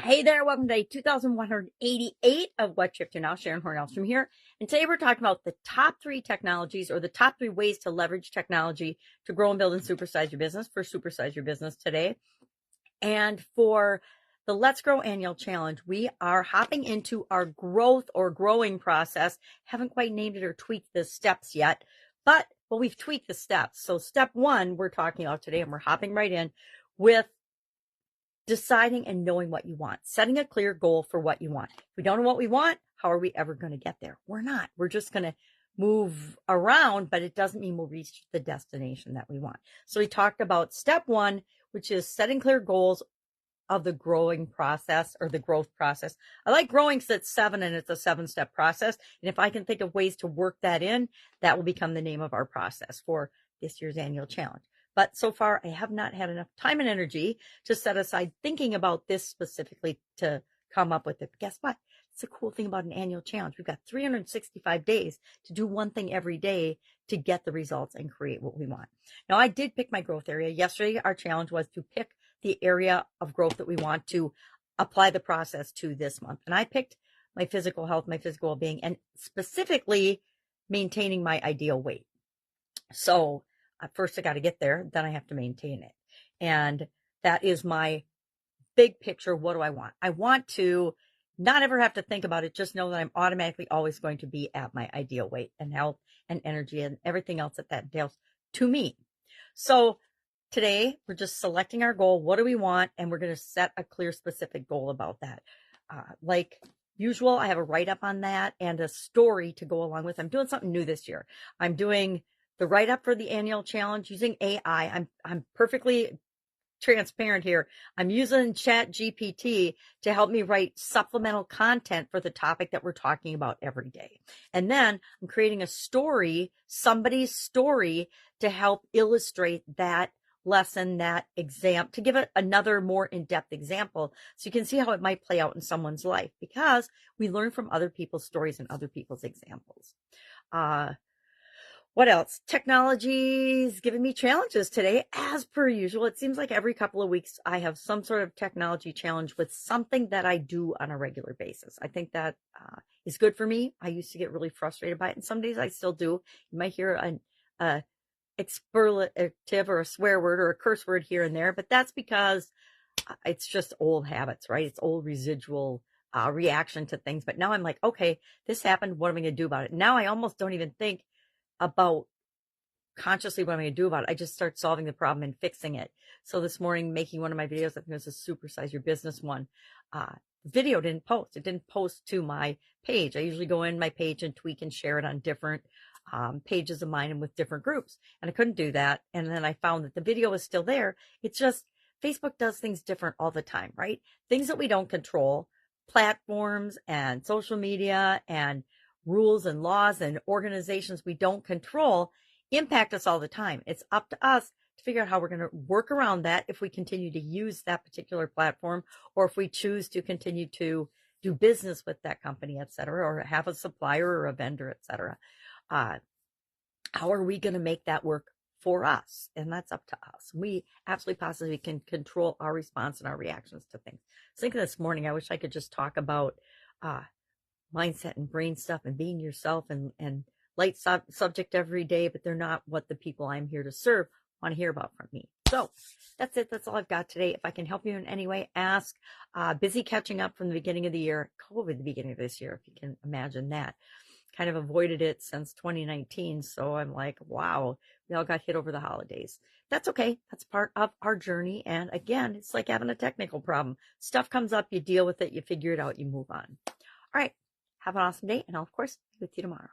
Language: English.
Hey there, welcome to day 2188 of What Shift to Now. Sharon Horne-Ellstrom here. And today we're talking about the top 3 technologies or the top 3 ways to leverage technology to grow and build and supersize your business for Supersize Your Business today. And for the Let's Grow Annual Challenge, we are hopping into our growth or growing process. Haven't quite named it or tweaked the steps yet, but we've tweaked the steps. So step 1 we're talking about today, and we're hopping right in with deciding and knowing what you want, setting a clear goal for what you want. If we don't know what we want, how are we ever going to get there? We're not. We're just going to move around, but it doesn't mean we'll reach the destination that we want. So we talked about step 1, which is setting clear goals of the growing process or the growth process. I like growing because it's 7 and it's a 7-step process. And if I can think of ways to work that in, that will become the name of our process for this year's annual challenge. But so far, I have not had enough time and energy to set aside thinking about this specifically to come up with it. But guess what? It's a cool thing about an annual challenge. We've got 365 days to do one thing every day to get the results and create what we want. Now, I did pick my growth area. Yesterday, our challenge was to pick the area of growth that we want to apply the process to this month. And I picked my physical health, my physical well-being, and specifically maintaining my ideal weight. So first I got to get there, then I have to maintain it. And that is my big picture. What do I want? I want to not ever have to think about it. Just know that I'm automatically always going to be at my ideal weight and health and energy and everything else that entails to me. So today we're just selecting our goal. What do we want? And we're going to set a clear, specific goal about that. Like usual, I have a write-up on that and a story to go along with. I'm doing something new this year. I'm doing the write-up for the annual challenge using AI. I'm perfectly transparent here. I'm using ChatGPT to help me write supplemental content for the topic that we're talking about every day. And then I'm creating a story, somebody's story, to help illustrate that lesson, that exam, to give it another more in-depth example so you can see how it might play out in someone's life, because we learn from other people's stories and other people's examples. What else? Technology's giving me challenges today, as per usual. It seems like every couple of weeks I have some sort of technology challenge with something that I do on a regular basis. I think that is good for me. I used to get really frustrated by it, and some days I still do. You might hear an expletive or a swear word or a curse word here and there, but that's because it's just old habits, right? It's old residual reaction to things. But now I'm like, okay, this happened. What am I going to do about it? Now I almost don't even think about consciously what I'm going to do about it. I just start solving the problem and fixing it. So this morning, making one of my videos, I think it was a Supersize Your Business one. Video didn't post. It didn't post to my page. I usually go in my page and tweak and share it on different pages of mine and with different groups. And I couldn't do that. And then I found that the video was still there. It's just Facebook does things different all the time, right? Things that we don't control, platforms and social media and rules and laws and organizations we don't control impact us all the time. It's up to us to figure out how we're going to work around that if we continue to use that particular platform, or if we choose to continue to do business with that company, et cetera, or have a supplier or a vendor, et cetera. How are we going to make that work for us? And that's up to us. We absolutely positively can control our response and our reactions to things. I was thinking this morning, I wish I could just talk about mindset and brain stuff and being yourself and light subject every day, but they're not what the people I'm here to serve want to hear about from me. So that's it. That's all I've got today. If I can help you in any way, ask. Busy catching up from the beginning of the year, COVID, the beginning of this year, if you can imagine that. Kind of avoided it since 2019. So I'm like, wow, we all got hit over the holidays. That's okay. That's part of our journey. And again, it's like having a technical problem. Stuff comes up, you deal with it, you figure it out, you move on. All right. Have an awesome day, and I'll, of course, be with you tomorrow.